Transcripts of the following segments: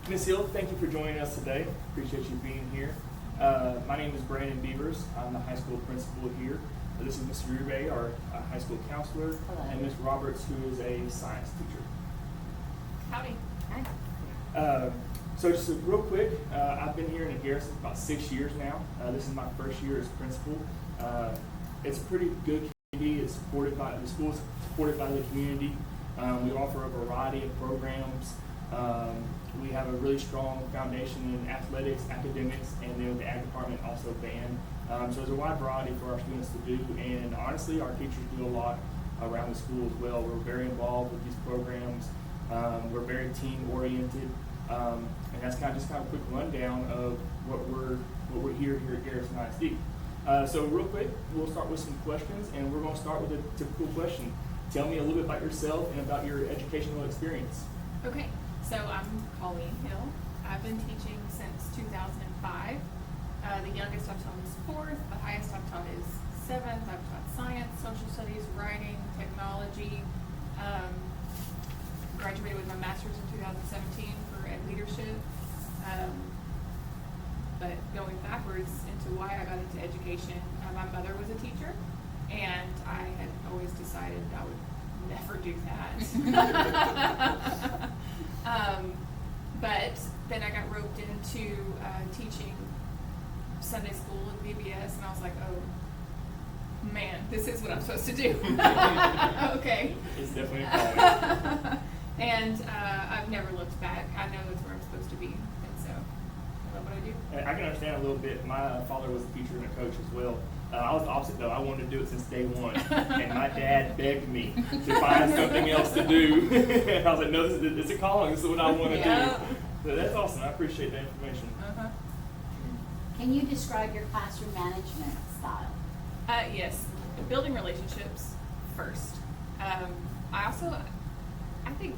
Ms. Hill, thank you for joining us today. Appreciate you being here. My name is Brandon Beavers. I'm the high school principal here. This is Ms. Uribe, our high school counselor, Hello. and Ms. Roberts, who is a science teacher. Howdy. Hi. So just real quick, I've been here in Garrison for about 6 years now. This is my first year as principal. It's a pretty good community. It's supported by the school, is supported by the community. We offer a variety of programs. We have a really strong foundation in athletics, academics, and then the ag department also band. So there's a wide variety for our students to do, and honestly, our teachers do a lot around the school as well. We're very involved with these programs. We're very team-oriented, and that's kind of a quick rundown of what we're here at Garrison ISD. So real quick, we'll start with some questions, and we're going to start with a typical question. Tell me a little bit about yourself and about your educational experience. Okay, so I'm Colleen Hill. I've been teaching since 2005. The youngest I've taught is 4th. The highest I've taught is 7th. I've taught science, social studies, writing, technology. Graduated with my master's in 2017 for ed leadership. But going backwards into why I got into education, my mother was a teacher, and I had always decided I would never do that. But then I got roped into teaching Sunday school at VBS, and I was like, oh man, this is what I'm supposed to do. Okay. It's definitely a calling. And I've never looked back. I know that's where I'm supposed to be, and so I love what I do. I can understand a little bit. My father was a teacher and a coach as well. I was the opposite though. I wanted to do it since day one, and my dad begged me to find something else to do. I was like, no, this is a calling. This is what I want to Yeah. do. So that's awesome. I appreciate that information. Uh-huh. Can you describe your classroom management style? Yes, building relationships first. I think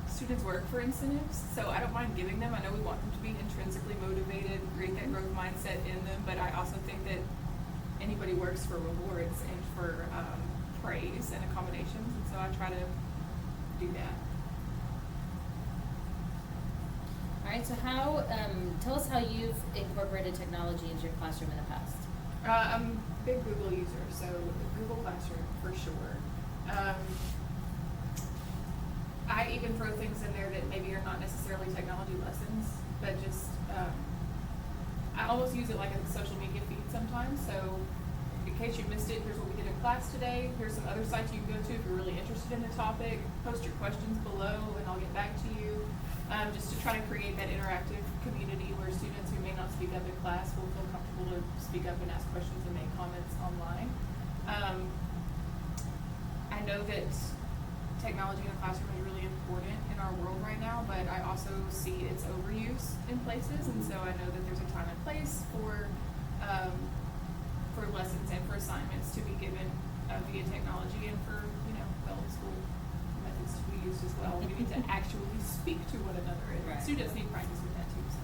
students work for incentives, so I don't mind giving them. I know we want them to be intrinsically motivated, create that growth mindset in them, but I also think that anybody works for rewards and for praise and accommodations, and so I try to do that. All right, so tell us how you've incorporated technology into your classroom in the past. I'm a big Google user, so Google Classroom for sure. I even throw things in there that maybe are not necessarily technology lessons, but just, I almost use it like a social media feed sometimes. So in case you missed it, here's what we did in class today. Here's some other sites you can go to if you're really interested in the topic. Post your questions below and I'll get back to you. Just to try to create that interactive community where students who may not speak up in class will feel comfortable to speak up and ask questions and make comments online. I know that technology in the classroom is really important in our world right now, but I also see its overuse in places, and so I know that there's a time and place for lessons and for assignments to be given via technology, and for the old school methods to be used as well. We need to actually speak to one another, and Right. students need practice with that too. So.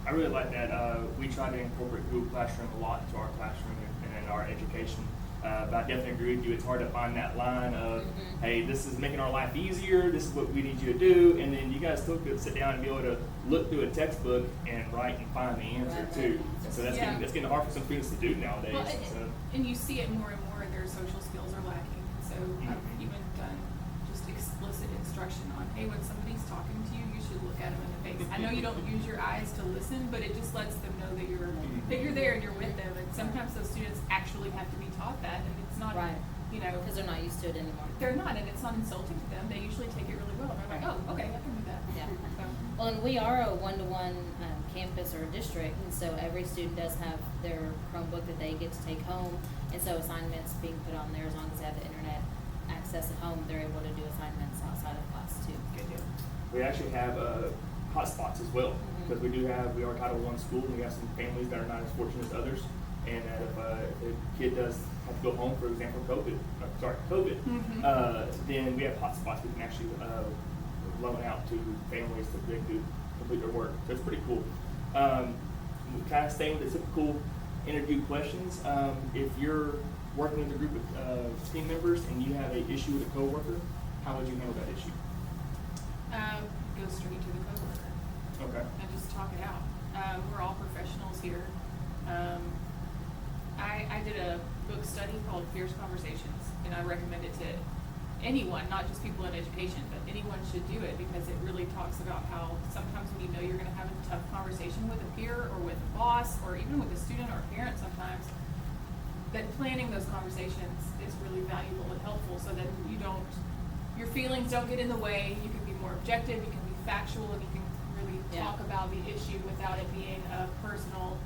I really like that. We try to incorporate Google Classroom a lot into our classroom and in our education. But I definitely agree with you. It's hard to find that line of, hey, this is making our life easier, this is what we need you to do, and then you guys still could sit down and be able to look through a textbook and write and find the answer Right. too. And so that's getting hard for some students to do nowadays. Well, So, and you see it more and more, their social skills are lacking. So I've even done just explicit instruction on, hey, when somebody's talking to you, you should look at them in the face. I know you don't use your eyes to listen, but it just lets them know that you're there and you're with them. And sometimes those students actually have to be taught that, and it's not, Right. Because they're not used to it anymore. they're not, and it's not insulting to them. They usually take it really well. They're like, oh, okay, I can do that. Yeah. So, Well, and we are a one-to-one campus or district, and so every student does have their Chromebook that they get to take home, and so assignments being put on there, as long as they have the internet access at home, they're able to do assignments outside of class too. good deal. we actually have hotspots as well, because we are Title I school, and we have some families that are not as fortunate as others, and that if a kid does have to go home, for example, COVID, then we have hotspots we can actually loan out to families so they can complete their work. So it's pretty cool. Kind of staying with the typical interview questions. If you're working with a group of team members and you have an issue with a coworker, how would you handle that issue? Go straight to the coworker. Okay. And talk it out. We're all professionals here. I did a book study called Fierce Conversations, and I recommend it to anyone, not just people in education, but anyone should do it because it really talks about how sometimes when you know you're going to have a tough conversation with a peer or with a boss or even with a student or a parent sometimes, that planning those conversations is really valuable and helpful so that your feelings don't get in the way. You can be more objective, you can be factual, and you can really talk about the issue without it being a personal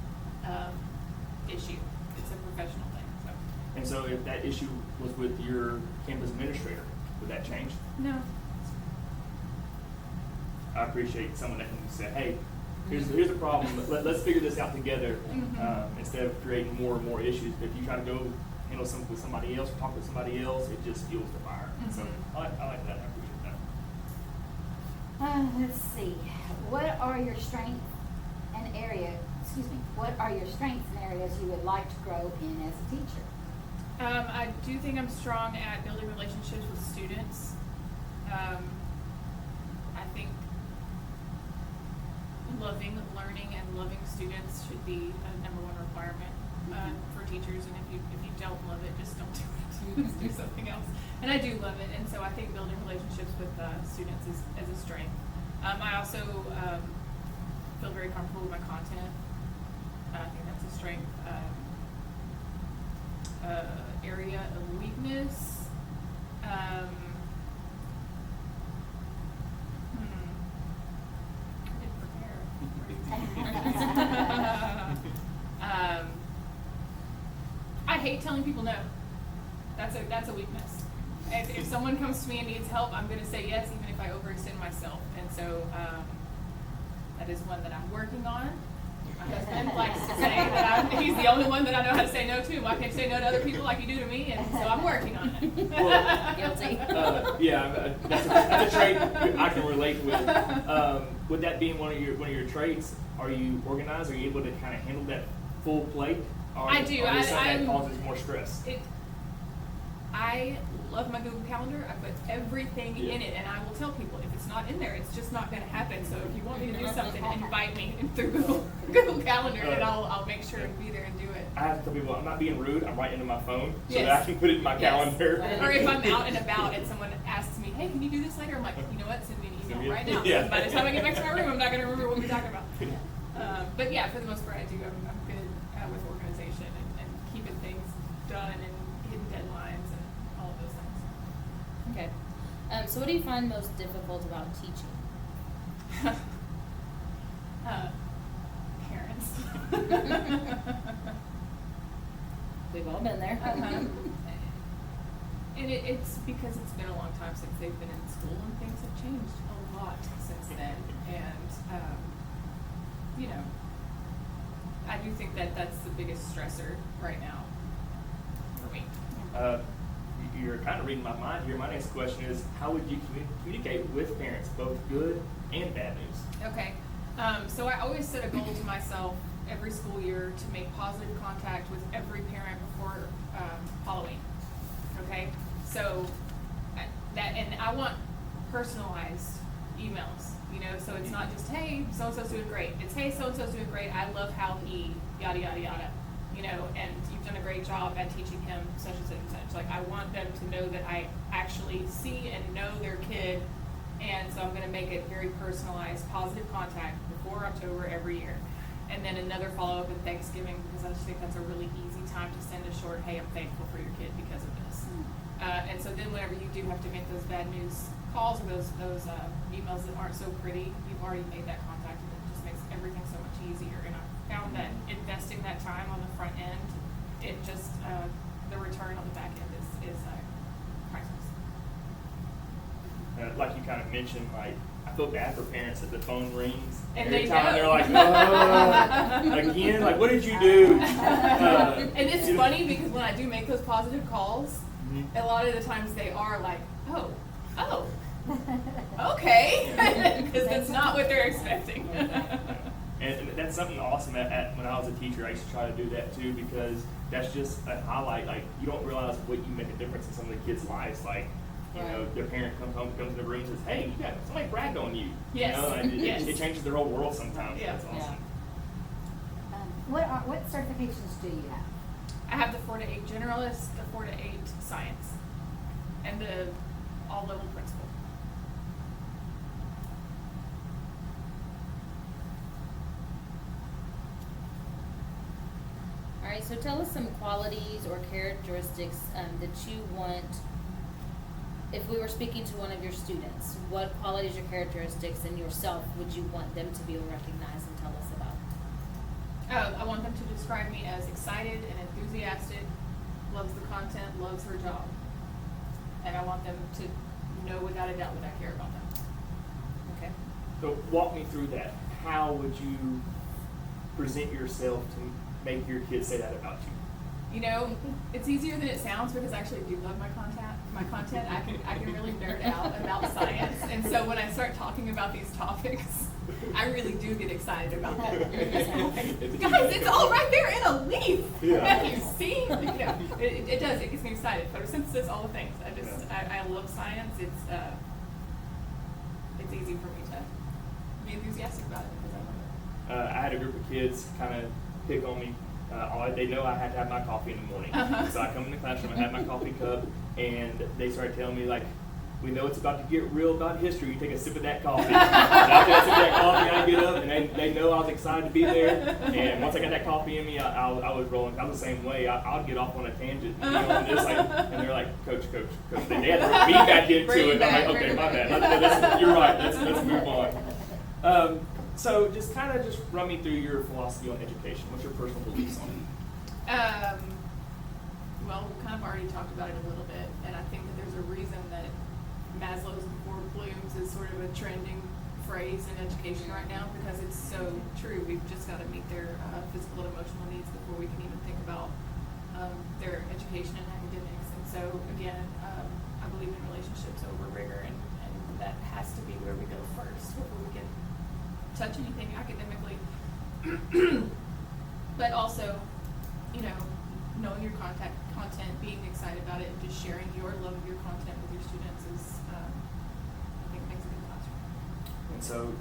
issue. It's a professional thing. So. And so if that issue was with your campus administrator, would that change? No. I appreciate someone that can say, hey, here's the problem, let's figure this out together, instead of creating more and more issues. But if you try to go handle something with somebody else or talk with somebody else, it just fuels the fire. So I like that, I appreciate that. Let's see. What are your strengths and areas you would like to grow in as a teacher? I do think I'm strong at building relationships with students. I think learning and loving students should be a number one requirement for teachers. And if you don't love it, just don't do it. Just do something else. And I do love it, and so I think building relationships with students is a strength. I also feel very comfortable with my content. I think that's a strength. Area of weakness. I didn't prepare. I hate telling people no. That's a weakness. If someone comes to me and needs help, I'm going to say yes, even if I overextend myself. And so that is one that I'm working on. My husband likes to say that he's the only one that I know how to say no to. Well, I can't say no to other people like you do to me, and so I'm working on it. Well, Guilty. That's a trait I can relate with. With that being one of your traits, are you organized? Are you able to kind of handle that full plate? Or I do. Or is something that causes more stress? I love my Google Calendar. I put everything in it, and I will tell people if it's not in there, it's just not going to happen. So if you want me to do something, invite me through Google Calendar, and I'll make sure to be there and do it. I have to tell people I'm not being rude. I'm writing into my phone so Yes. that I can put it in my calendar. Or if I'm out and about and someone asks me, "Hey, can you do this later?" I'm like, "You know what? Send me an email right now." Yeah. By the time I get back to my room, I'm not going to remember what we're talking about. But yeah, for the most part, I do. I'm good with organization and keeping things done and hitting deadlines and all of those things. Okay. So what do you find most difficult about teaching? Parents. We've all been there. And it's because it's been a long time since they've been in school, and things have changed a lot since then. And I do think that that's the biggest stressor right now for me. You're kind of reading my mind here. My next question is, how would you communicate with parents, both good and bad news? Okay. So I always set a goal to myself every school year to make positive contact with every parent before Halloween. Okay? So and I want personalized emails, so it's not just, hey, so-and-so's doing great. It's, hey, so-and-so's doing great. I love how he, yada, yada, yada, and you've done a great job at teaching him such and such and such. Like, I want them to know that I actually see and know their kid, and so I'm going to make it very personalized, positive contact before October every year. And then another follow-up at Thanksgiving, because I just think that's a really easy time to send a short, hey, I'm thankful for your kid because of this. And so then whenever you do have to make those bad news calls or those emails that aren't so pretty, you've already made that contact, and it just makes everything so much easier. And I found that investing that time on the front end, it just, the return on the back end is priceless. Like you kind of mentioned, like, I feel bad for parents that the phone rings And every they time know. they're like, oh, again, like, what did you do? And it's funny because when I do make those positive calls, a lot of the times they are like, oh, okay, because that's not what they're expecting. And that's something awesome when I was a teacher. I used to try to do that too, because that's just a highlight. Like, you don't realize what you make a difference in some of the kids' lives. Like, You know, Right. their parent comes home, comes in the room and says, "Hey, you got somebody bragged on you." Yes. You know, and Yes. it changes their whole world sometimes. Yeah. That's awesome. What certifications do you have? I have the 4 to 8 generalist, the 4 to 8 science, and the all level principal. All right, so tell us some qualities or characteristics that you want. If we were speaking to one of your students, what qualities or characteristics in yourself would you want them to be able to recognize and tell us about? I want them to describe me as excited and enthusiastic, loves the content, loves her job. And I want them to know without a doubt that I care about them. Okay. So walk me through that. How would you present yourself to make your kids say that about you? You know, it's easier than it sounds because I actually do love my content. I can really nerd out about science, and so when I start talking about these topics, I really do get excited about them. Guys, it's all right there in a leaf. Yeah. Have you seen? You know, it does. It gets me excited. Photosynthesis, all the things. I love science. It's easy for me to be enthusiastic about it because I love it. I had a group of kids kind of pick on me. They know I had to have my coffee in the morning. Uh-huh. So I come in the classroom, I have my coffee cup, and they started telling me, like, we know it's about to get real about history. You take a sip of that coffee. And after I sip of that coffee, I get up, and they know I was excited to be there. And once I got that coffee in me, I was rolling. I was the same way. I'll get off on a tangent, you know, and, just like, and they're like, Coach. They had to bring me back into Bring you it. I'm back, like, okay, bring my you bad. back. You're right. Let's move on. So just kind of just run me through your philosophy on education. What's your personal beliefs on it? Well, we kind of already talked about it a little bit, and I think that there's a reason that Maslow's 4 Blooms is sort of a trending phrase in education right now because it's so true. We've just got to meet their physical and emotional needs before we can even think about their education and academics. And so, again, I believe in relationships over rigor, and that has to be where we go first before we can touch anything academically. But also, you know, knowing your content, being excited about it, and just sharing your love of your content with your students is, I think, makes a good classroom. And so,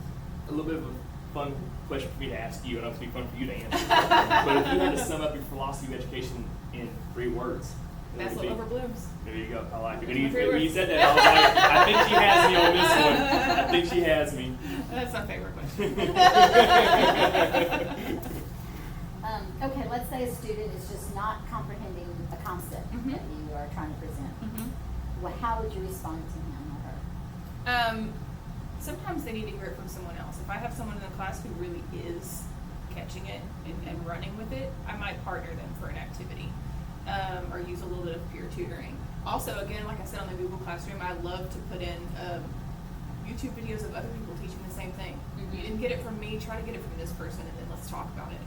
a little bit of a fun question for me to ask you, and it'll be fun for you to answer. But if you had to sum up your philosophy of education in 3 words, what would it Maslow be? over Blooms. There you go. I like it. Those When are my you favorites. said that, I was like, I think she has me on this one. I think she has me. That's my favorite question. Okay, let's say a student is just not comprehending a concept Mhm. that you are trying to present. Mhm. Well, how would you respond to him or her? Sometimes they need to hear it from someone else. If I have someone in the class who really is catching it and running with it, I might partner them for an activity or use a little bit of peer tutoring. Also, again, like I said on the Google Classroom, I love to put in YouTube videos of other people teaching the same thing. Mhm. You didn't get it from me, try to get it from this person, and then let's talk about it.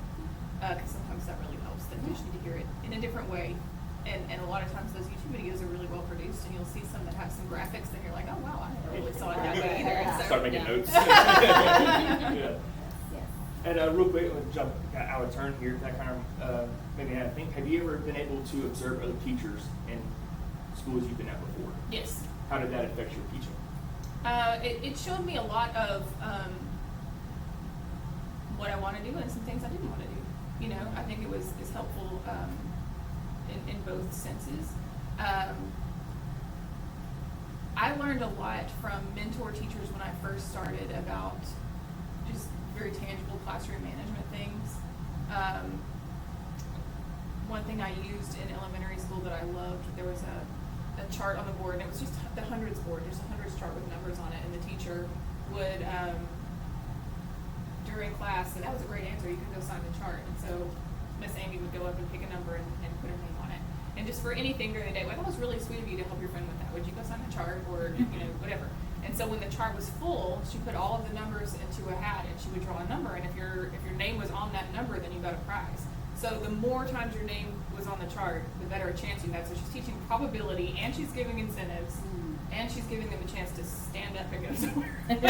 Because sometimes that really helps. They just need to hear it in a different way. And a lot of times those YouTube videos are really well produced, and you'll see some that have some graphics, and you're like, oh wow, I never really saw it that way either. And so, Start making Yeah. notes. Yeah. Yes. And real quick, we'll jump out of turn here. That kind of maybe I think. Have you ever been able to observe other teachers in schools you've been at before? Yes. How did that affect your teaching? It showed me a lot of what I want to do and some things I didn't want to do. You know, I think it's helpful in both senses. I learned a lot from mentor teachers when I first started about just very tangible classroom management things. One thing I used in elementary school that I loved, there was a chart on the board, and it was just the hundreds board, just a hundreds chart with numbers on it, and the teacher would, during class, and that was a great answer, you could go sign the chart, and so Miss Amy would go up and pick a number and put her name on it. And just for anything during the day, well, that was really sweet of you to help your friend with that. Would you go sign the chart or, you know, whatever. And so when the chart was full, she put all of the numbers into a hat and she would draw a number. And if your name was on that number, then you got a prize. So the more times your name was on the chart, the better a chance you had. So she's teaching probability and she's giving incentives and she's giving them a chance to stand up and go somewhere. And so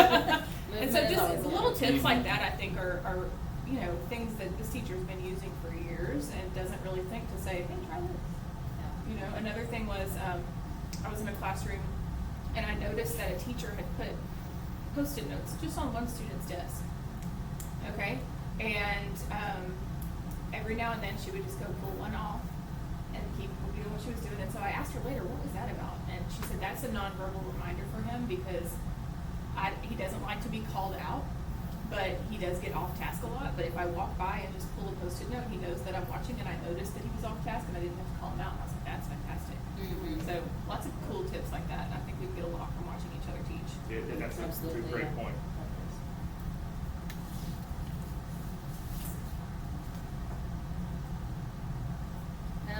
Movement is just always little good. tips like that, I think, are you know, things that this teacher's been using for years and doesn't really think to say, hey, try this. You know, another thing was I was in a classroom and I noticed that a teacher had put Post-it notes just on one student's desk. Okay, and every now and then she would just go pull one off and keep doing what she was doing. And so I asked her later, what was that about? And she said that's a nonverbal reminder for him because he doesn't like to be called out, but he does get off task a lot. But if I walk by and just pull a Post-it note, he knows that I'm watching, and I noticed that he was off task, and I didn't have to call him out. And I was like, that's fantastic. Mhm. So lots of cool tips like that. I think we get a lot from watching each other teach. Yeah, that's a Absolutely, great yeah. point.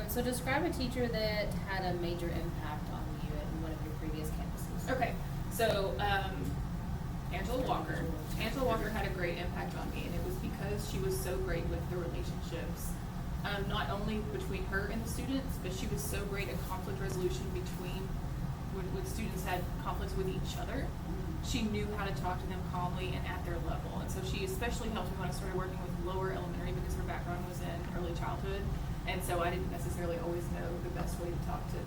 So describe a teacher that had a major impact on you at one of your previous campuses. Okay, so Angela Walker. Angela Walker had a great impact on me, and it was because she was so great with the relationships, not only between her and the students, but she was so great at conflict resolution between when students had conflicts with each other. She knew how to talk to them calmly and at their level, and so she especially helped me when I started working with lower elementary because her background was in early childhood. And so I didn't necessarily always know the best way to talk to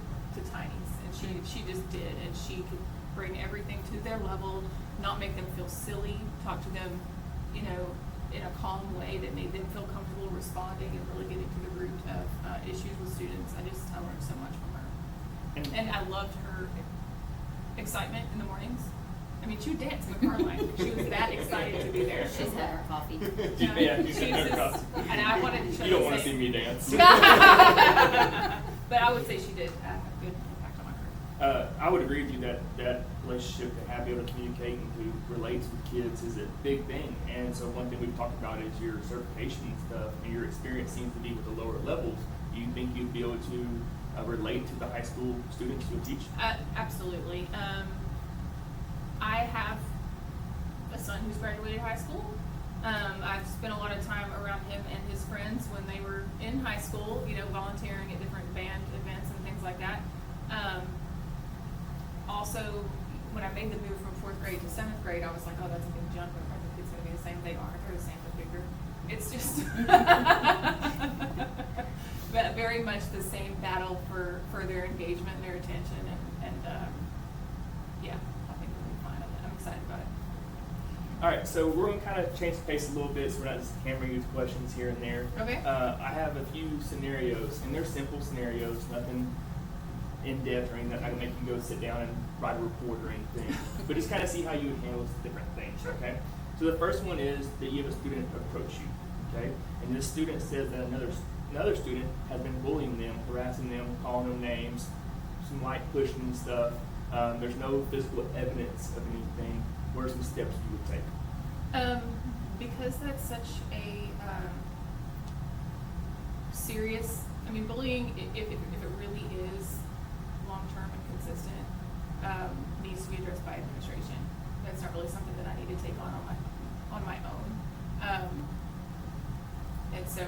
tinies. And she just did. And she could bring everything to their level, not make them feel silly, talk to them, in a calm way that made them feel comfortable responding and really getting to the root of issues with students. I learned so much from her. And I loved her excitement in the mornings. I mean, she would dance in the car line. She was that excited to be there. She's had her coffee. Yeah, She she's was had her just- coffee. and I wanted to show You don't the want to same. see me dance. But I would say she did have a good impact on my career. I would agree with you that relationship to have be able to communicate and to relate with kids is a big thing. And so one thing we've talked about is your certification and stuff, and your experience seems to be with the lower levels. Do you think you'd be able to relate to the high school students you'll teach? Absolutely. I have a son who's graduated high school. I've spent a lot of time around him and his friends when they were in high school, volunteering at different band events and things like that. Also, when I made the move from 4th grade to 7th grade, I was like, oh, that's a big jump. Are the kids going to be the same? They are. They're the same, but bigger. It's just but very much the same battle for their engagement and their attention. And yeah, I think we'll be fine. I'm excited about it. All right, so we're going to kind of change the pace a little bit, so we're not just hammering you with questions here and there. Okay. I have a few scenarios, and they're simple scenarios, nothing in depth or anything that I can make you go sit down and write a report or anything. But just kind of see how you would handle different things, okay? So the first one is that you have a student approach you, okay? And this student says that another student has been bullying them, harassing them, calling them names, some light pushing and stuff. There's no physical evidence of anything. What are some steps you would take? Because that's such a serious, bullying, if it really is long-term and consistent, needs to be addressed by administration. That's not really something that I need to take on my own. And so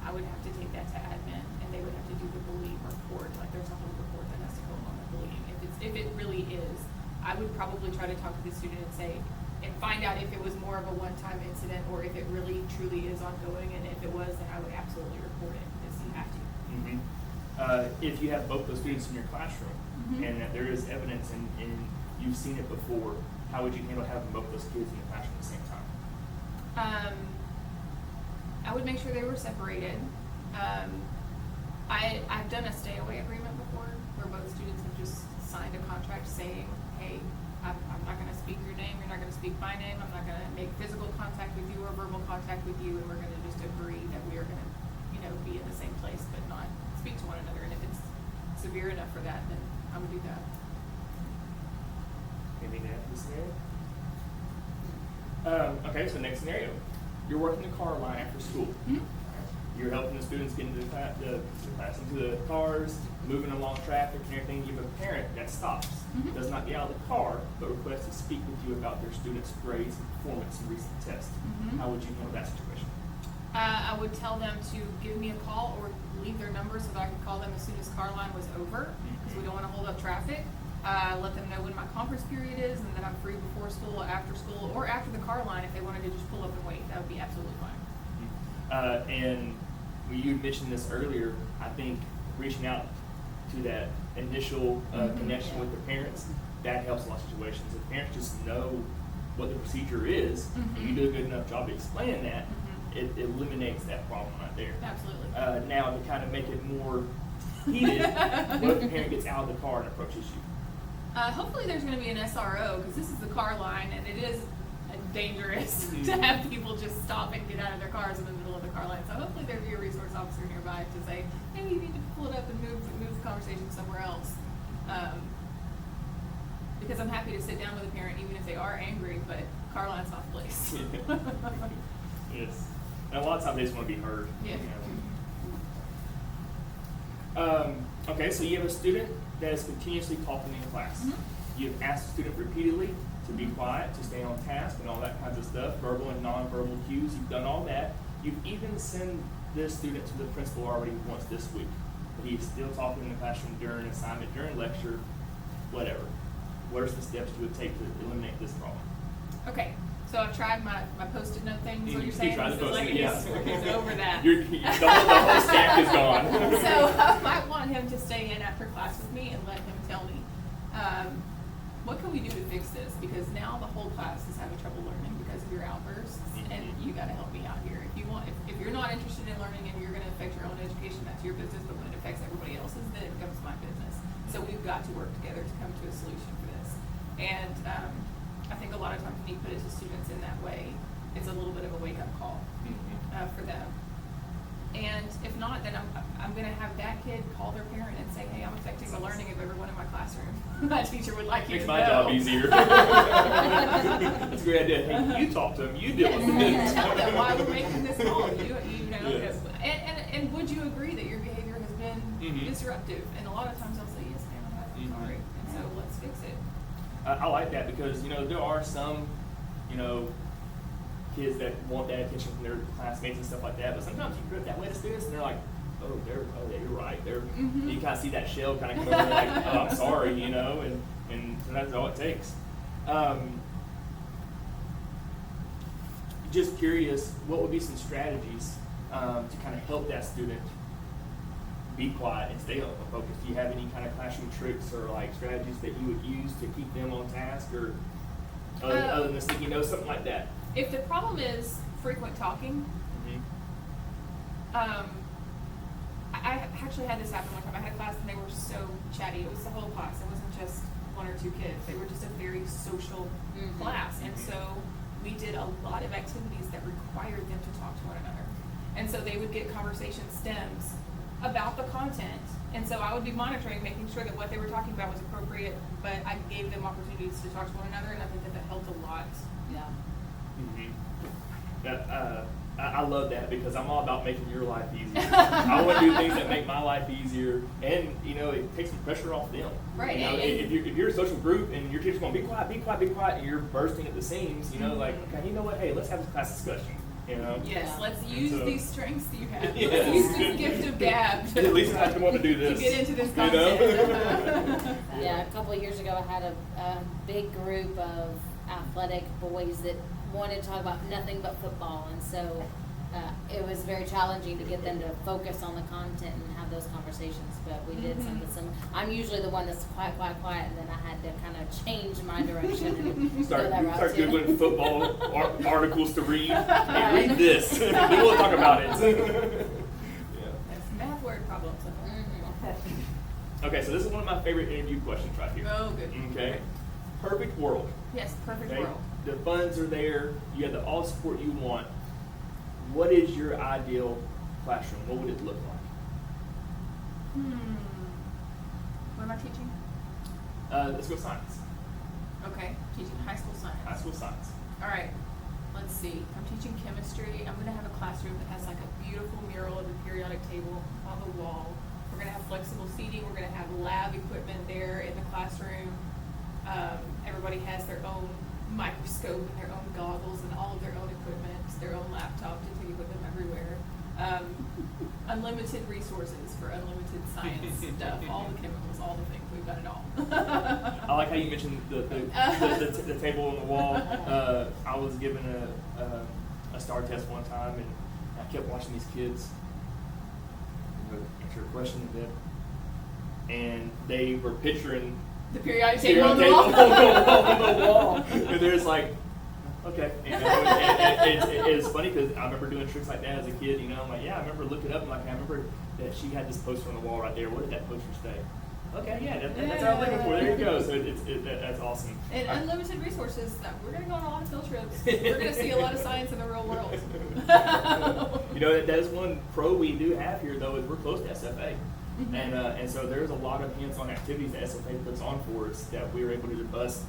I would have to take that to admin, and they would have to do the bullying report. Like, there's a whole report that has to go along with bullying. If it really is, I would probably try to talk to the student and find out if it was more of a one-time incident or if it really truly is ongoing. And if it was, then I would absolutely report it because you have to. Mm-hmm. If you have both those students in your classroom and that there is evidence and you've seen it before, how would you handle having both those kids in the classroom at the same time? I would make sure they were separated. I've done a stay away agreement before where both students have just signed a contract saying, hey, I'm not going to speak your name, you're not going to speak my name, I'm not going to make physical contact with you or verbal contact with you, and we're going to just agree that we are going to, be in the same place but not speak to one another. And if it's severe enough for that, then I would do that. Anything to add to this scenario? Okay, so next scenario. You're working the car line after school. Mhm. You're helping the students get into the class, into the cars, moving along traffic and everything. You have a parent that stops, Mhm. does not get out of the car, but requests to speak with you about their students' grades and performance in recent tests. Mhm. How would you handle that situation? I would tell them to give me a call or leave their number so that I could call them as soon as car line was over, because we don't want to hold up traffic. Let them know when my conference period is and that I'm free before school, after school, or after the car line if they wanted to just pull up and wait. That would be absolutely fine. And you mentioned this earlier, I think reaching out to that initial connection with the parents, that helps in a lot of situations. If parents just know what the procedure is, and you do a good enough job of explaining that, it eliminates that problem right there. Absolutely. Now, to kind of make it more heated, what if the parent gets out of the car and approaches you? Hopefully there's going to be an SRO, because this is the car line, and it is dangerous to have people just stop and get out of their cars in the middle of the car line. So hopefully there'll be a resource officer nearby to say, hey, you need to pull it up and move the conversation somewhere else. Because I'm happy to sit down with a parent even if they are angry, but car line's not the place. Yes. And a lot of times they just want to be heard. Yeah. Okay, so you have a student that is continuously talking in class. You've asked the student repeatedly to be quiet, to stay on task, and all that kinds of stuff, verbal and nonverbal cues. You've done all that. You've even sent this student to the principal already once this week. But he's still talking in the classroom during assignment, during lecture, whatever. What are some steps you would take to eliminate this problem? Okay, so I've tried my Post-it note thing, is what You you're saying? tried the This is Post-it, like, yeah. he's over that. The whole stack is gone. So I might want him to stay in after class with me and let him tell me, what can we do to fix this? Because now the whole class is having trouble learning because of your outbursts, and you gotta help me out here. If you're not interested in learning and you're gonna affect your own education, that's your business, but when it affects everybody else's, then it becomes my business. So we've got to work together to come to a solution for this. And I think a lot of times when you put it to students in that way, it's a little bit of a wake-up call for them. And if not, then I'm going to have that kid call their parent and say, hey, I'm affecting the learning of everyone in my classroom. My teacher would like you Makes to my know. job easier. That's a great idea. Hey, you talk to him. You deal with it. Tell them why we're making this call. You know, Yes. and would you agree that your behavior has been disruptive? And a lot of times they'll say, yes, ma'am, I'm sorry. And so let's fix it. I like that because, there are some, kids that want that attention from their classmates and stuff like that. But sometimes you put it that way to students and they're like, oh, yeah, you're right. You kind of see that shell kind of come over like, oh, I'm sorry, and sometimes that's all it takes. Just curious, what would be some strategies to kind of help that student be quiet and stay focused? Do you have any kind of classroom tricks or like strategies that you would use to keep them on task, or other than sticky notes, something like that? If the problem is frequent talking, I actually had this happen one time. I had a class and they were so chatty. It was the whole class. It wasn't just one or two kids. They were just a very social class. And so we did a lot of activities that required them to talk to one another. And so they would get conversation stems about the content. And so I would be monitoring, making sure that what they were talking about was appropriate, but I gave them opportunities to talk to one another, and I think that helped a lot. Yeah. I love that because I'm all about making your life easier. I want to do things that make my life easier, and it takes some pressure off them. Right. If you're a social group and your teacher's going, be quiet, and you're bursting at the seams, like, okay, you know what? Hey, let's have this class discussion. Yes, Yeah. let's use these strengths that you have. Yes. Let's use this gift of gab. At least I want to do this. To get into this content. Yeah, a couple of years ago, I had a big group of athletic boys that wanted to talk about nothing but football, and so it was very challenging to get them to focus on the content and have those conversations. But we did some. I'm usually the one that's quiet, and then I had to kind of change my direction and Start go that route too. googling football articles to read. Hey, read this. Then we'll talk about it. That's math word problems. Okay, so this is one of my favorite interview questions right here. Oh, good. Okay, perfect world. Yes, perfect Okay, world. the funds are there. You have all the support you want. What is your ideal classroom? What would it look like? What am I teaching? Let's go science. Okay, teaching high school science. High school science. All right, let's see. I'm teaching chemistry. I'm going to have a classroom that has like a beautiful mural of the periodic table on the wall. We're going to have flexible seating. We're going to have lab equipment there in the classroom. Everybody has their own microscope and their own goggles and all of their own equipment, their own laptop to take with them everywhere. Unlimited resources for unlimited science stuff, all the chemicals, all the things. We've got it all. I like how you mentioned the table on the wall. I was given a STAR test one time, and I kept watching these kids. Answer a question a bit. and they were picturing The periodic the table on the wall. on the wall, and they're just like, okay. You know, it's funny because I remember doing tricks like that as a kid. You know, I'm like, yeah, I remember looking up, and like, I remember that she had this poster on the wall right there. What did that poster say? Okay, yeah, that's what I'm looking for. There you go. So that's awesome. And unlimited resources. That we're gonna go on a lot of field trips. We're gonna see a lot of science in the real world. You know, that is one pro we do have here, though, is we're close to SFA. Mhm. And so there's a lot of hands-on activities that SFA puts on for us that we were able to just bust,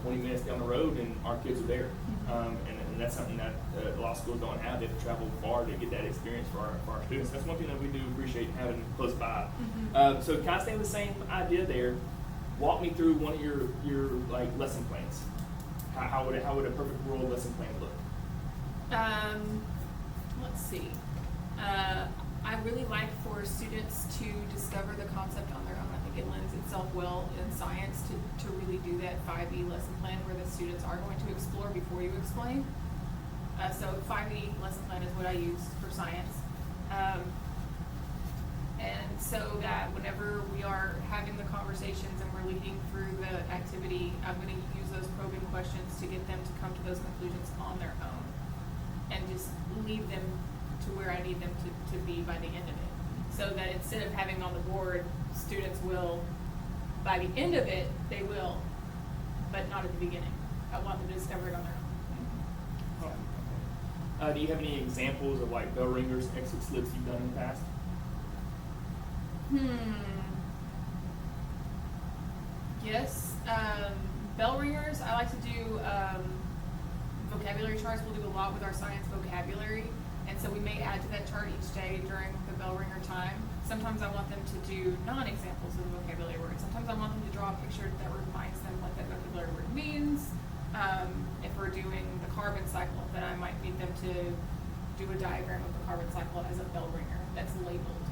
20 minutes down the road, and our kids are there. And that's something that a lot of schools don't have. They have to travel far to get that experience for our students. That's one thing that we do appreciate having close by. So kind of staying with the same idea there. Walk me through one of your like lesson plans. How would a perfect world lesson plan look? Let's see. I really like for students to discover the concept on their own. I think it lends itself well in science to really do that 5E lesson plan where the students are going to explore before you explain. So 5E lesson plan is what I use for science. And so that whenever we are having the conversations and we're leading through the activity, I'm going to use those probing questions to get them to come to those conclusions on their own and just lead them to where I need them to be by the end of it. So that instead of having on the board, students will, by the end of it, they will, but not at the beginning. I want them to discover it on their own. Do you have any examples of like bell ringers, exit slips you've done in the past? Yes. Bell ringers, I like to do vocabulary charts. We'll do a lot with our science vocabulary. And so we may add to that chart each day during the bell ringer time. Sometimes I want them to do non-examples of the vocabulary word. Sometimes I want them to draw a picture that reminds them what that vocabulary word means. If we're doing the carbon cycle, then I might need them to do a diagram of the carbon cycle as a bell ringer that's labeled.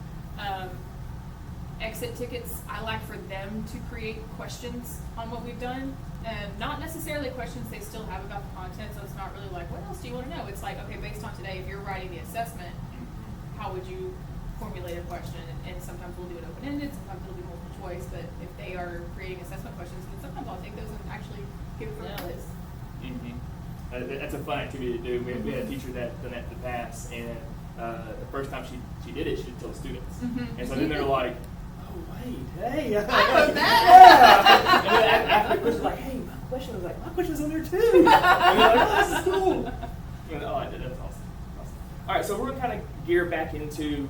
Exit tickets, I like for them to create questions on what we've done. Not necessarily questions they still have about the content, so it's not really like, what else do you want to know? It's like, okay, based on today, if you're writing the assessment, how would you formulate a question? And sometimes we'll do it open-ended, sometimes it'll be multiple choice, but if they are creating assessment questions, then sometimes I'll take those and actually give it for a quiz. That's a fun activity to do. We had a teacher that done that in the past, and the first time she did it, she did tell the students. And so then they're like, oh, wait, hey. I wrote that. Yeah. And then after the question, like, hey, my question was like, my question's on there too. And they're like, oh, this is cool. And, that's awesome. All right, so we're going to kind of gear back into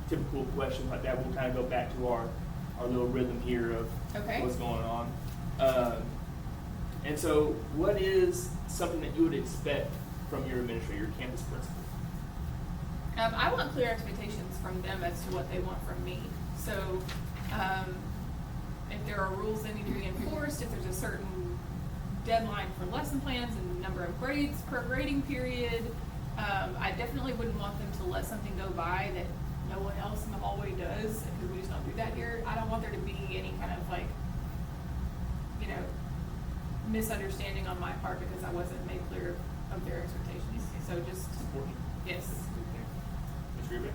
typical questions like that. We'll kind of go back to our little rhythm here of what's going on. And so what is something that you would expect from your administrator, your campus principal? I want clear expectations from them as to what they want from me. So if there are rules that need to be enforced, if there's a certain deadline for lesson plans and number of grades per grading period, I definitely wouldn't want them to let something go by that no one else in the hallway does, because we just don't do that here. I don't want there to be any kind of like, misunderstanding on my part because I wasn't made clear of their expectations. So just, Important. yes. Mr. Rubin?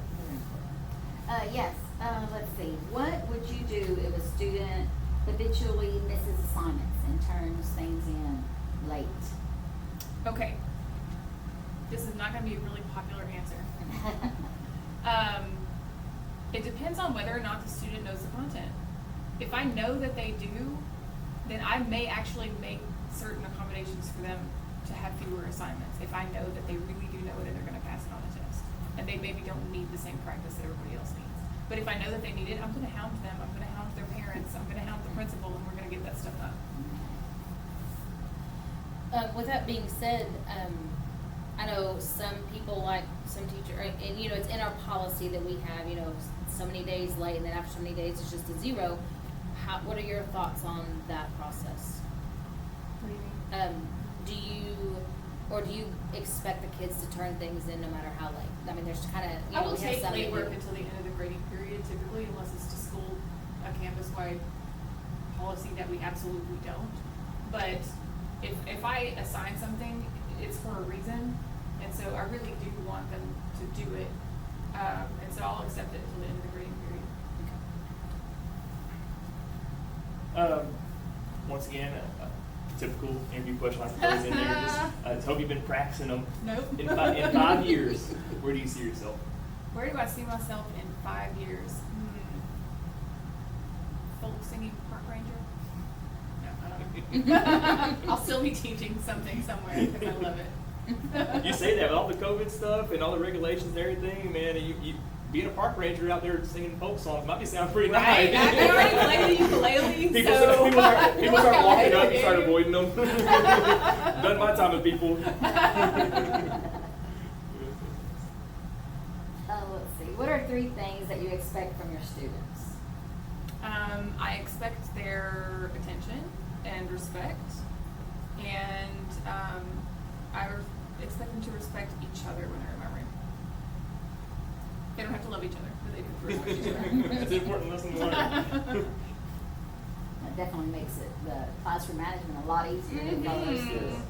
Yes, let's see. What would you do if a student habitually misses assignments and turns things in late? Okay. This is not going to be a really popular answer. It depends on whether or not the student knows the content. If I know that they do, then I may actually make certain accommodations for them to have fewer assignments if I know that they really do know it and they're going to pass it on a test. And they maybe don't need the same practice that everybody else needs. But if I know that they need it, I'm going to hound them, I'm going to hound their parents, I'm going to hound the principal, and we're going to get that stuff done. With that being said, I know some people like some teacher, and it's in our policy that we have, so many days late, and then after so many days it's just a zero. What are your thoughts on that process? What do you mean? Do you expect the kids to turn things in no matter how late? I mean, there's kind of, I will we have take some late that work do. until the end of the grading period typically, unless it's to school, a campus-wide policy that we absolutely don't. But if I assign something, it's for a reason, and so I really do want them to do it. And so I'll accept it until the end of the grading period. Once again, typical interview question I suppose in there. Just hope you've been practicing them. Nope. In 5 years, where do you see yourself? Where do I see myself in 5 years? Folk singing park ranger? No, I don't know. I'll still be teaching something somewhere because I love it. You say that with all the COVID stuff and all the regulations and everything, man. You being a park ranger out there singing folk songs might be sounding pretty Right? nice. I already play the ukulele, People so start walking up and start avoiding them. Done my time with people. Let's see. What are 3 things that you expect from your students? I expect their attention and respect, and expect them to respect each other when they're in my room. They don't have to love each other, but they do respect each other. That's an important lesson to learn. That definitely makes the classroom management a lot easier to follow those students.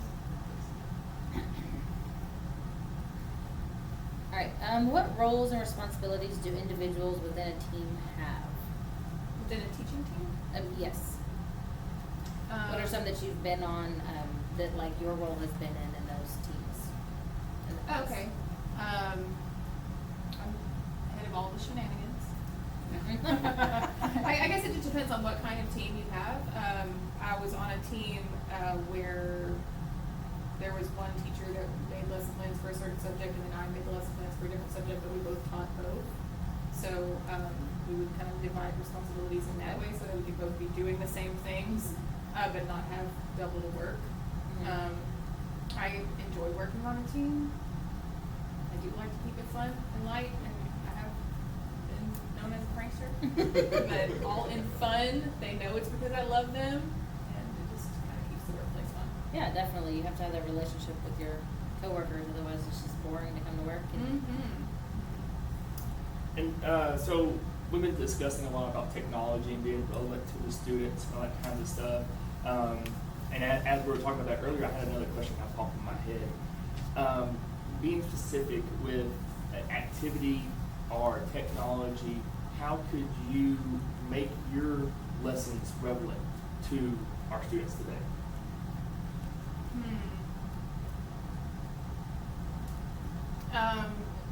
All right, what roles and responsibilities do individuals within a team have? Within a teaching team? Yes. What are some that you've been on, that like your role has been in those teams? in the past? Okay. I'm head of all the shenanigans. I guess it just depends on what kind of team you have. I was on a team where there was one teacher that made lesson plans for a certain subject, and then I made the lesson plans for a different subject, but we both taught both. So we would kind of divide responsibilities in that way, so that we could both be doing the same things, but not have double the work. I enjoy working on a team. I do like to keep it fun and light, and I have been known as a prankster. But all in fun, they know it's because I love them, and it just kind of keeps the workplace fun. Yeah, definitely. You have to have that relationship with your coworkers, otherwise it's just boring to come to work. And And so we've been discussing a lot about technology and being relevant to the students and all that kind of stuff. And as we were talking about that earlier, I had another question that popped in my head. Being specific with activity or technology, how could you make your lessons relevant to our students today?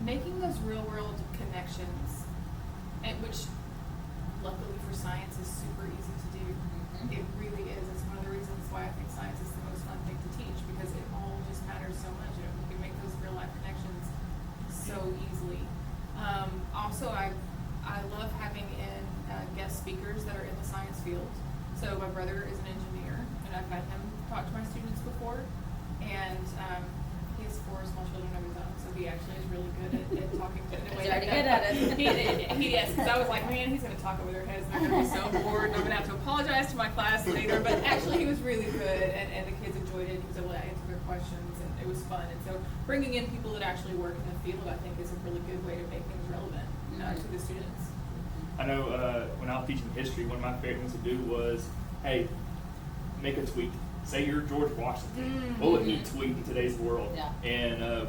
Making those real world connections, and which luckily for science is super easy to do. It really is. It's one of the reasons why I think science is the most fun thing to teach, because it all just matters so much. You can make those real life connections so easily. Also, I love having in guest speakers that are in the science field. So my brother is an engineer, and I've had him talk to my students before, and he has 4 small children of his own, so he actually is really good at talking to in a way. He's already good at it. Yes, because I was like, man, he's going to talk over their heads, and they're going to be so bored, and I'm going to have to apologize to my class later. But actually, he was really good, and the kids enjoyed it. He was able to answer their questions, and it was fun. And so bringing in people that actually work in the field, I think, is a really good way to make things relevant to the students. I know when I was teaching history, one of my favorite things to do was, hey, make a tweet. Say you're George Washington. What would he tweet in today's world? Yeah. And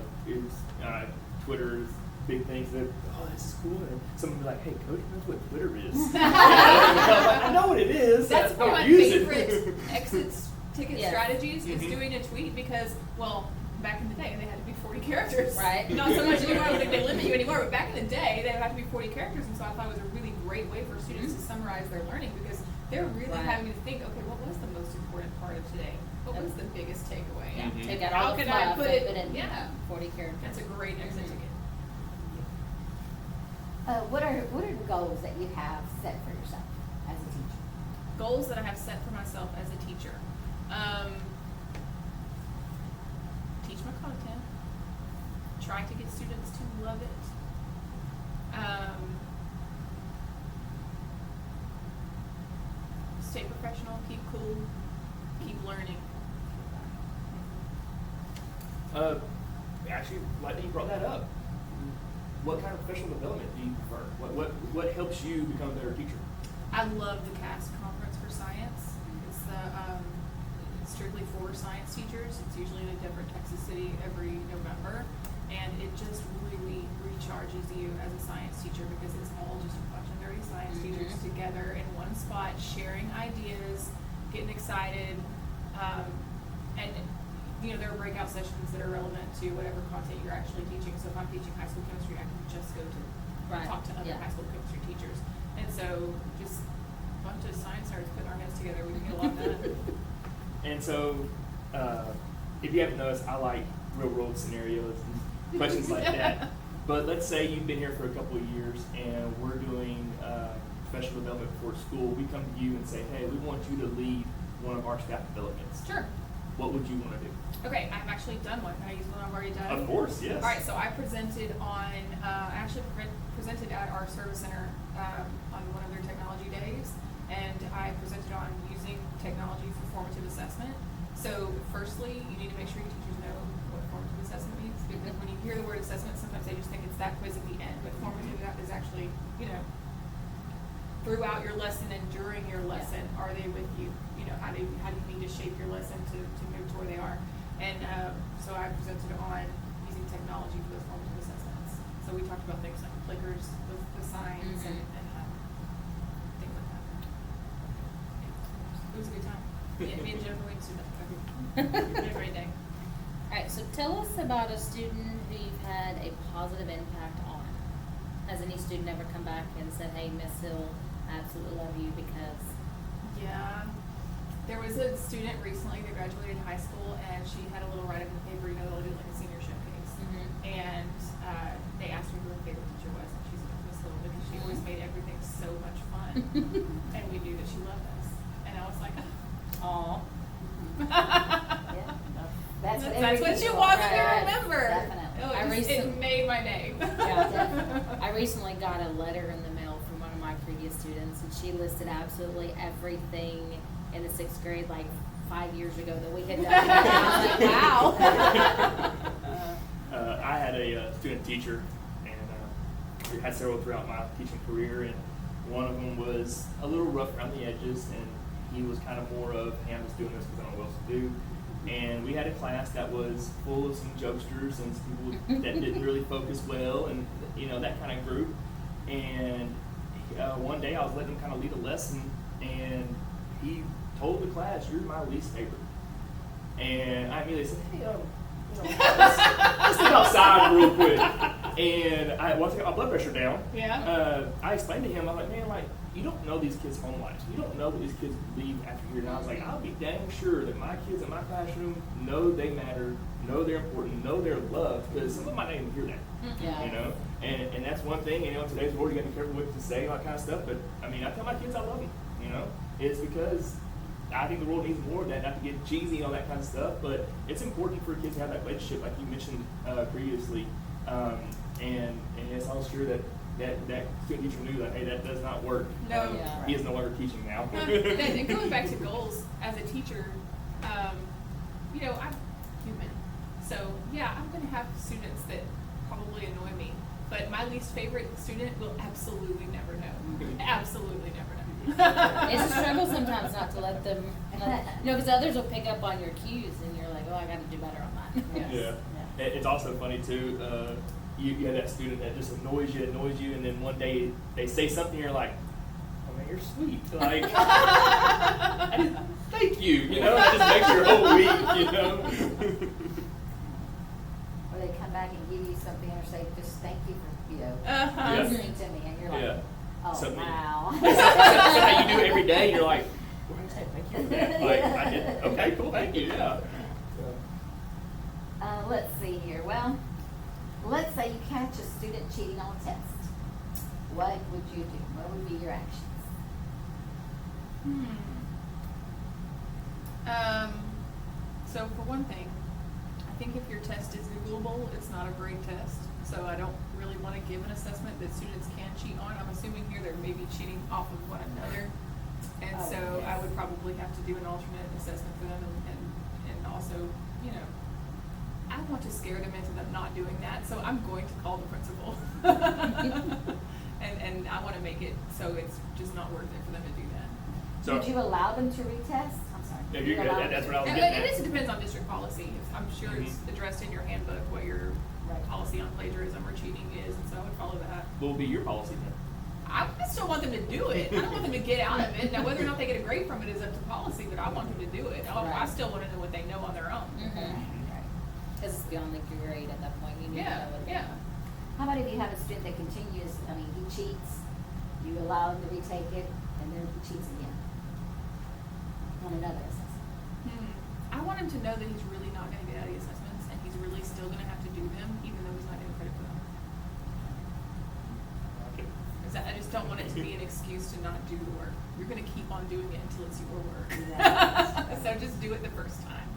Twitter's big things that, oh, this is cool. And someone would be like, hey, Coach knows what Twitter is. I know what it is. That's I one of don't my use favorite it. exit ticket Yes. strategies is doing a tweet, because, well, back in the day, they had to be 40 characters. Right. Not so much anymore, I don't think they limit you anymore, but back in the day, they would have to be 40 characters, and so I thought it was a really great way for students to summarize their learning, because they're really Right. having to think, okay, what was the most important part of today? What was the biggest takeaway? Yeah, Mhm. take out How all the can I fluff put and it- put in yeah. 40 characters. That's a great exit ticket. What are the goals that you have set for yourself as a teacher? Goals that I have set for myself as a teacher. Teach my content. Try to get students to love it. Stay professional, keep cool, keep learning. Actually, like that you brought that up. What kind of professional development do you prefer? What helps you become a better teacher? I love the CAST Conference for Science. It's it's strictly for science teachers. It's usually in a different Texas city every November, and it just really recharges you as a science teacher because it's all just a bunch of nerdy science teachers together in one spot, sharing ideas, getting excited, and there are breakout sessions that are relevant to whatever content you're actually teaching. So if I'm teaching high school chemistry, I can just go to talk to other high school chemistry teachers. And so just a bunch of science nerds putting our heads together, we can get a lot done. And so, if you haven't noticed, I like real world scenarios and questions like that. But let's say you've been here for a couple of years and we're doing professional development for school. We come to you and say, hey, we want you to lead one of our staff developments. Sure. What would you want to do? Okay, I've actually done one. Can I use one I've already done? Of course, yes. All right, so I presented presented at our service center on one of their technology days, and I presented on using technology for formative assessment. So firstly, you need to make sure your teachers know what formative assessment means, because when you hear the word assessment, sometimes they just think it's that quiz at the end, but formative is actually, throughout your lesson and during your lesson, are they with you? How do you need to shape your lesson to move to where they are? And so I presented on using technology for those formative assessments. So we talked about things like clickers, the signs, and things like that. It was a good time. Me and Jennifer went to we had a great day. Alright, so tell us about a student who you've had a positive impact on. Has any student ever come back and said, hey, Miss Hill, I absolutely love you because... Yeah. There was a student recently that graduated high school, and she had a little write-up in the paper, they'll do like a senior showcase. And they asked her who her favorite teacher was, and she said Miss Hill because she always made everything so much fun. And we knew that she loved us. And I was like, Aw. Yeah, that's what every what you teacher want wants. them to Right, remember. Definitely. Oh, it made my name. Yeah, definitely. I recently got a letter in the mail from one of my previous students, and she listed absolutely everything in the 6th grade, like 5 years ago, that we had done. I was like, wow. I had a student teacher, and we had several throughout my teaching career, and one of them was a little rough around the edges, and he was kind of more of, hey, I'm just doing this because I don't know what else to do. And we had a class that was full of some jokesters and some people that didn't really focus well, and that kind of group. And one day I was letting him kind of lead a lesson, and he told the class, "You're my least favorite." And I immediately said, "Hey, let's go outside real quick." And once I got my blood pressure down, I explained to him, I'm like, "Man, you don't know these kids' home lives. You don't know what these kids leave after here." And I was like, "I'll be dang sure that my kids in my classroom know they matter, know they're important, know they're loved, because some of them might not even hear that." Yeah. And that's one thing. In today's world, you got to be careful what you say, all that kind of stuff. But I tell my kids I love them. It's because I think the world needs more of that. Not to get cheesy and all that kind of stuff, but it's important for kids to have that relationship, like you mentioned previously. And yes, I was sure that student teacher knew that, hey, that does not work. No. He is no longer teaching now. And going back to goals as a teacher, I'm human. So yeah, I'm gonna have students that probably annoy me, but my least favorite student will absolutely never know. Absolutely never know. It's a struggle sometimes not to let them, because others will pick up on your cues, and you're like, oh, I got to do better on that. Yes. Yeah. It's also funny too. You have that student that just annoys you, and then one day they say something, you're like, "Oh man, you're sweet." Like, thank you. That just makes your whole week. Or they come back and give you something or say, just thank you for, Uh-huh. listening to me, and you're like, Yeah. oh, Something- wow. Something that you do every day, and you're like, "Well, I say thank you for that." Like, I did. Okay, cool, thank you. Yeah. Let's see here. Well, let's say you catch a student cheating on a test. What would you do? What would be your actions? So for one thing, I think if your test is Googleable, it's not a great test. So I don't really want to give an assessment that students can cheat on. I'm assuming here they're maybe cheating off of one another. And Oh, so yes. I would probably have to do an alternate assessment for them and also, I want to scare them into them not doing that. So I'm going to call the principal. and I want to make it so it's just not worth it for them to do that. So, Would you allow them to retest? I'm sorry. Yeah, Would you're you good. allow That's them what I was to- getting at. It depends on district policy. I'm sure it's addressed in your handbook what your Right. policy on plagiarism or cheating is, and so I would follow that. What will be your policy then? I still want them to do it. I don't want them to get out of it. Now, whether or not they get a grade from it is up to policy, but I want them to do it. I Right. still want to know what they know on their own. Cause it's beyond the grade at that point, you need to know Yeah, what. yeah. How about if you have a student that continues, I mean, he cheats, you allow him to retake it, and then he cheats again on another assessment? I want him to know that he's really not going to get out of the assessments, and he's really still going to have to do them, even though he's not getting credit for them. 'Cause I just don't want it to be an excuse to not do the work. You're going to keep on doing it until it's your work. Exactly. So just do it the first time.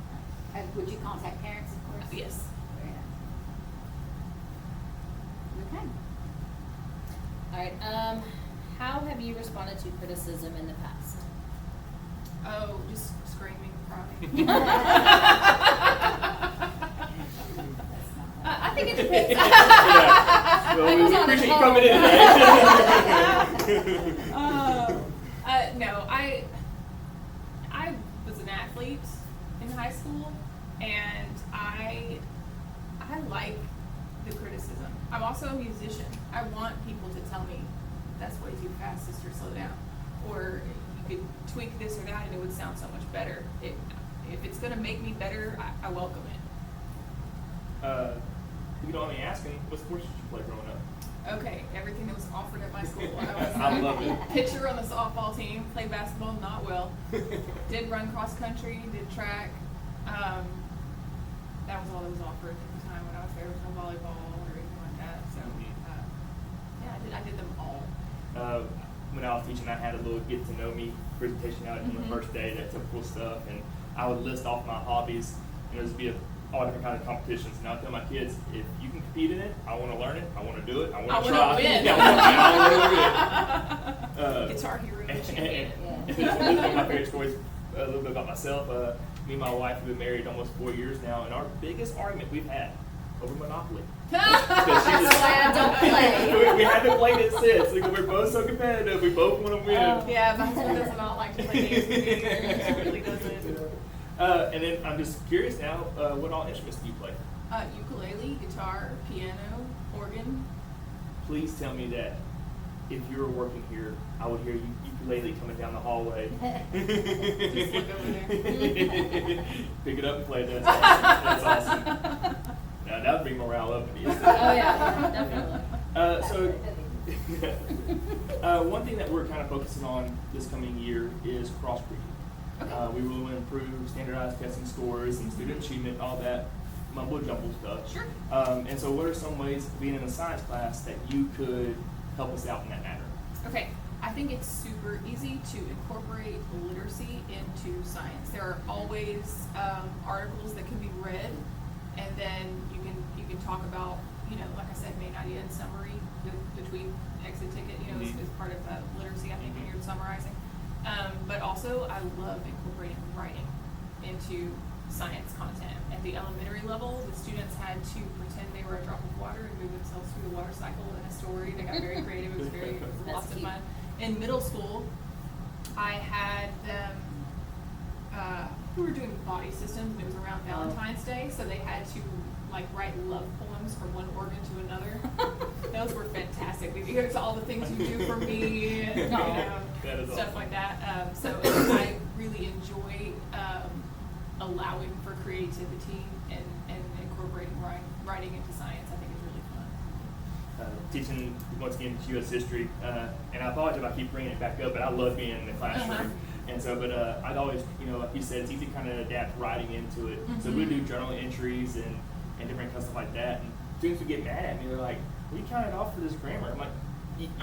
Would you contact parents, of course? Yes. Very nice. Okay. Alright, how have you responded to criticism in the past? Oh, just screaming, crying. I think it depends. Yeah. Well, we appreciate you coming in today. No, I was an athlete in high school, and I like the criticism. I'm also a musician. I want people to tell me that's way too fast, sister, slow down, or you could tweak this or that, and it would sound so much better. If it's going to make me better, I welcome it. If you don't mind me asking, what sports did you play growing up? Okay, everything that was offered at my school. I I love it. pitcher on the softball team, played basketball not well. Did run cross country, did track. That was all that was offered at the time when I was there. There was no volleyball or anything like that. So yeah, I did them all. When I was teaching, I had a little get to know me presentation out on the first day, that typical stuff, and I would list off my hobbies, and it would be all different kinds of competitions. And I would tell my kids, if you can compete in it, I want to learn it, I want to do it, I want to try. win. Yeah, I want to win. Guitar Hero, And champion. this is one of my favorite stories, a little bit about myself. Me and my wife have been married almost 4 years now, and our biggest argument we've had over Monopoly. Because she just- Don't play. we haven't played it since. Like, we're both so competitive. We both want to win. Yeah, my husband does not like to play games with me. He really doesn't. And then I'm just curious now, what all instruments do you play? Ukulele, guitar, piano, organ. Please tell me that if you were working here, I would hear you ukulele coming down the hallway. Just look over there. Pick it up and play. That's awesome. That's awesome. Now that would bring morale up. Oh yeah, definitely. One thing that we're kind of focusing on this coming year is cross-curricular. Okay. We really want to improve standardized testing scores and student achievement, all that mumbo-jumbo stuff. Sure. And so what are some ways, being in a science class, that you could help us out in that matter? Okay, I think it's super easy to incorporate literacy into science. There are always articles that can be read, and then you can talk about, like I said, main idea and summary, the tweet exit ticket, is part of that literacy, I think, when you're summarizing. But also, I love incorporating writing into science content. At the elementary level, the students had to pretend they were a drop of water and move themselves through the water cycle in a story. They got very creative. It was lots of cute. fun. In middle school, I had them, we were doing body systems, and it was around Valentine's Day, so they had to write love poems from one organ to another. Those were fantastic. Here's all the things you do for me, and That is stuff awesome. like that. So I really enjoy allowing for creativity and incorporating writing into science. I think is really fun. Teaching, once again, U.S. history, and I apologize if I keep bringing it back up, but I love being in the classroom. Uh-huh. And so, but I'd always, like you said, it's easy to kind of adapt writing into it. So we do journal entries and different stuff like that. And students would get mad at me. They're like, "We counted off for this grammar." I'm like,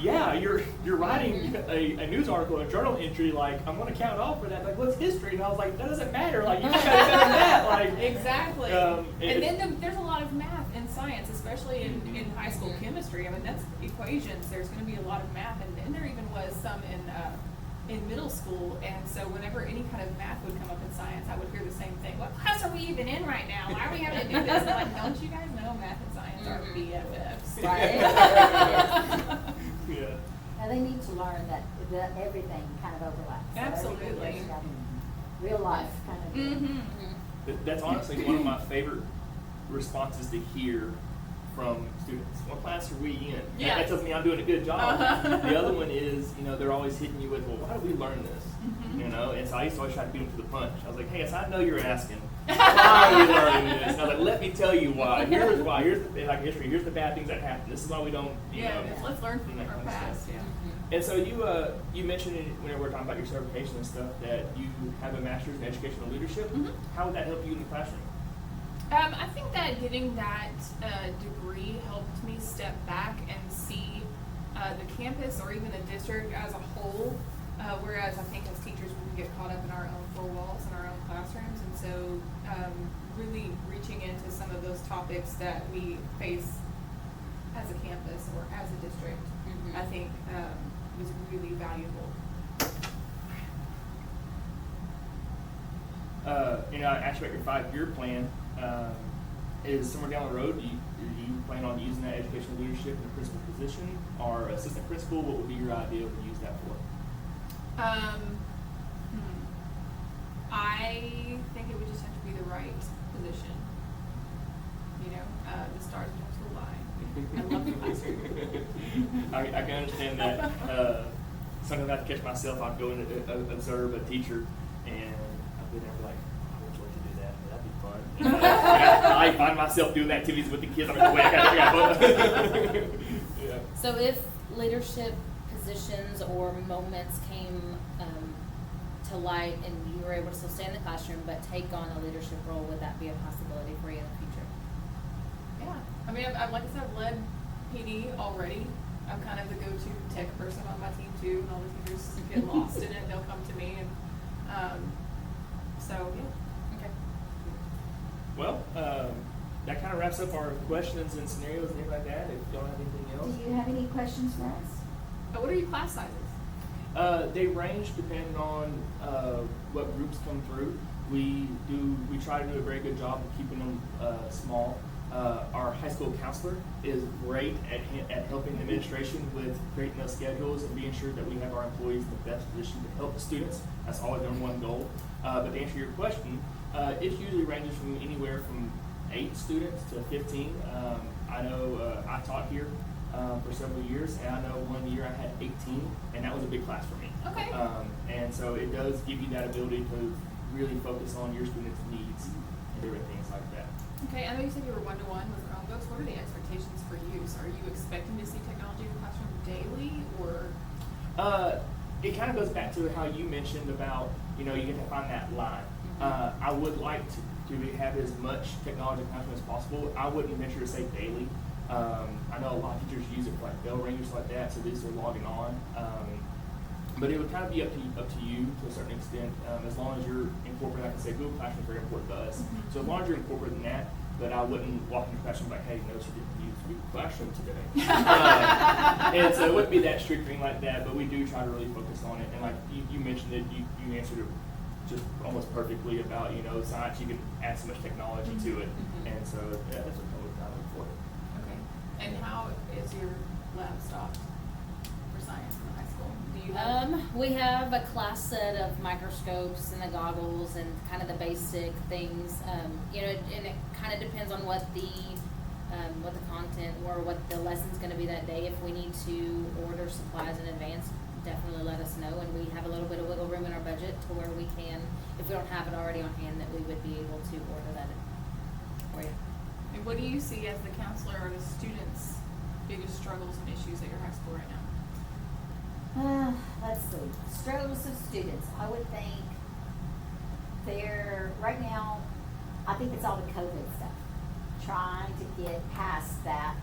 "Yeah, you're writing a news article, a journal entry. I'm going to count off for that. Like, what's history?" And I was like, "That doesn't matter. You got better than that." Exactly. and then there's a lot of math in science, especially in high school chemistry. I mean, that's equations. There's going to be a lot of math, and then there even was some in middle school. And so whenever any kind of math would come up in science, I would hear the same thing. What class are we even in right now? Why are we having to do this? And I'm like, don't you guys know math and science are BFFs? Right. yeah. Now, they need to learn that everything kind of overlaps. So Absolutely. everything is real life kind of. Mm-hmm. That's honestly one of my favorite responses to hear from students. What class are we in? Yeah. That tells me I'm doing a good job. Uh-huh. The other one is, they're always hitting you with, well, why do we learn this? Mhm. And so I used to always try to beat them to the punch. I was like, hey, yes, I know you're asking. Why are we learning this? And I was like, let me tell you why. Here's why. Here's the, like history. Here's the bad things that happen. This is why we don't, Let's learn from that our kind of past, stuff. yeah. And so you mentioned whenever we were talking about your certification and stuff that you have a master's in educational leadership. Mhm. How would that help you in the classroom? I think that getting that degree helped me step back and see the campus or even the district as a whole, whereas I think as teachers we can get caught up in our own four walls and our own classrooms, and so really reaching into some of those topics that we face as a campus or as a district, Mhm. I think was really valuable. I asked you about your 5-year plan. Is somewhere down the road, do you plan on using that educational leadership in a principal position or assistant principal? What would be your idea to use that for? I think it would just have to be the right position. The stars would have to align. I love the classroom. I can understand that. Sometimes I have to catch myself. I'll go and observe a teacher, and I'll be there like, I would like to do that. That'd be fun. I find myself doing activities with the kids. I'm like, wait, I gotta figure out. Yeah. So if leadership positions or moments came to light and you were able to still stay in the classroom but take on a leadership role, would that be a possibility for you in the future? Yeah, I mean, like I said, I've led PD already. I'm kind of the go-to tech person on my team too, and all the teachers get lost in it. They'll come to me, and so yeah. Okay. Well, that kind of wraps up our questions and scenarios and things like that. If you don't have anything else. Do you have any questions for us? What are your class sizes? They range depending on what groups come through. We try to do a very good job of keeping them small. Our high school counselor is great at helping the administration with creating those schedules and being sure that we have our employees in the best position to help the students. That's always our number one goal. But to answer your question, it usually ranges from anywhere from 8 students to 15. I know I taught here for several years, and I know one year I had 18, and that was a big class for me. Okay. And so it does give you that ability to really focus on your students' needs and different things like that. Okay, I know you said you were one-to-one with Chromebooks. What are the expectations for use? Are you expecting to see technology in the classroom daily, or? It kind of goes back to how you mentioned about, you get to find that line. I would like to have as much technology in the classroom as possible. I wouldn't venture to say daily. I know a lot of teachers use it for like bell ringers like that, so these are logging on. But it would kind of be up to you to a certain extent, as long as you're incorporating, like I said, Google Classroom is very important to us. Mhm. So as long as you're incorporating that, but I wouldn't walk into the classroom like, hey, no, you didn't use Google Classroom today. And so it wouldn't be that strict thing like that, but we do try to really focus on it. And like you mentioned it, you answered it just almost perfectly about, science, you can add so much technology to it. Mhm. And so that's what we're kind of looking for. Okay. And how is your lab stocked for science in the high school? Do you have? We have a class set of microscopes and the goggles and kind of the basic things. And it kind of depends on what the content or what the lesson's going to be that day. If we need to order supplies in advance, definitely let us know. And we have a little bit of wiggle room in our budget to where we can, if we don't have it already on hand, that we would be able to order that for you. And what do you see as the counselor or the students' biggest struggles and issues at your high school right now? Let's see. Struggles of students. I would think right now, I think it's all the COVID stuff. Trying to get past that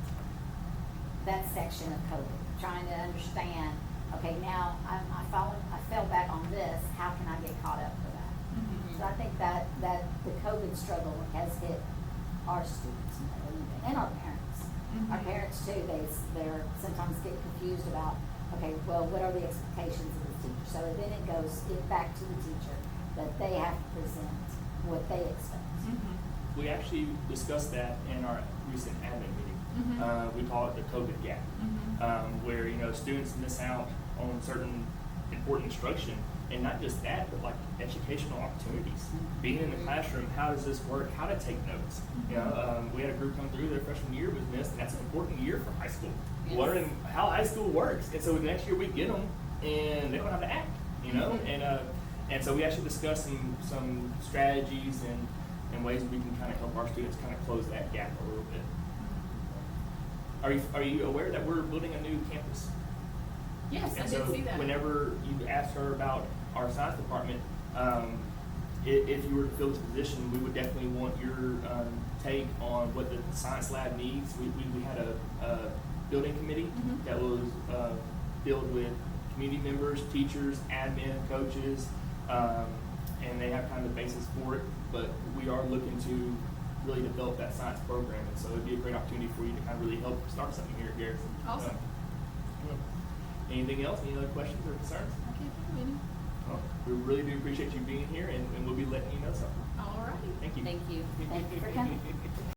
section of COVID. Trying to understand, okay, now I fell back on this, how can I get caught up for that? Mm-hmm. So I think that the COVID struggle has hit our students more than anything, and our parents. Mhm. Our parents too, they're sometimes get confused about, okay, well, what are the expectations of the teacher? So then it goes back to the teacher, that they have to present what they expect. Mm-hmm. We actually discussed that in our recent admin meeting. Mhm. We call it the COVID gap, Mhm. where students miss out on certain important instruction, And not just that, but like educational opportunities. Being in the classroom, how does this work? How to take notes. You know, we had a group come through their freshman year with this, and that's an important year for high school. Yes. Learning how high school works. And so the next year we get them, and they don't have to act. You know, and so we actually discussed some strategies and ways we can kind of help our students kind of close that gap a little bit. Are you aware that we're building a new campus? Yes, I And did so see that. whenever you asked her about our science department, if you were to fill this position, we would definitely want your take on what the science lab needs. We had a building committee Mhm. that was filled with community members, teachers, admin, coaches, and they have kind of the basis for it. But we are looking to really develop that science program, and so it'd be a great opportunity for you to kind of really help start something here at Garrison. Awesome. Anything else? Any other questions or concerns? I can't think of any. Well, we really do appreciate you being here, and we'll be letting you know something. All righty. Thank you. Thank you. Thank you for coming.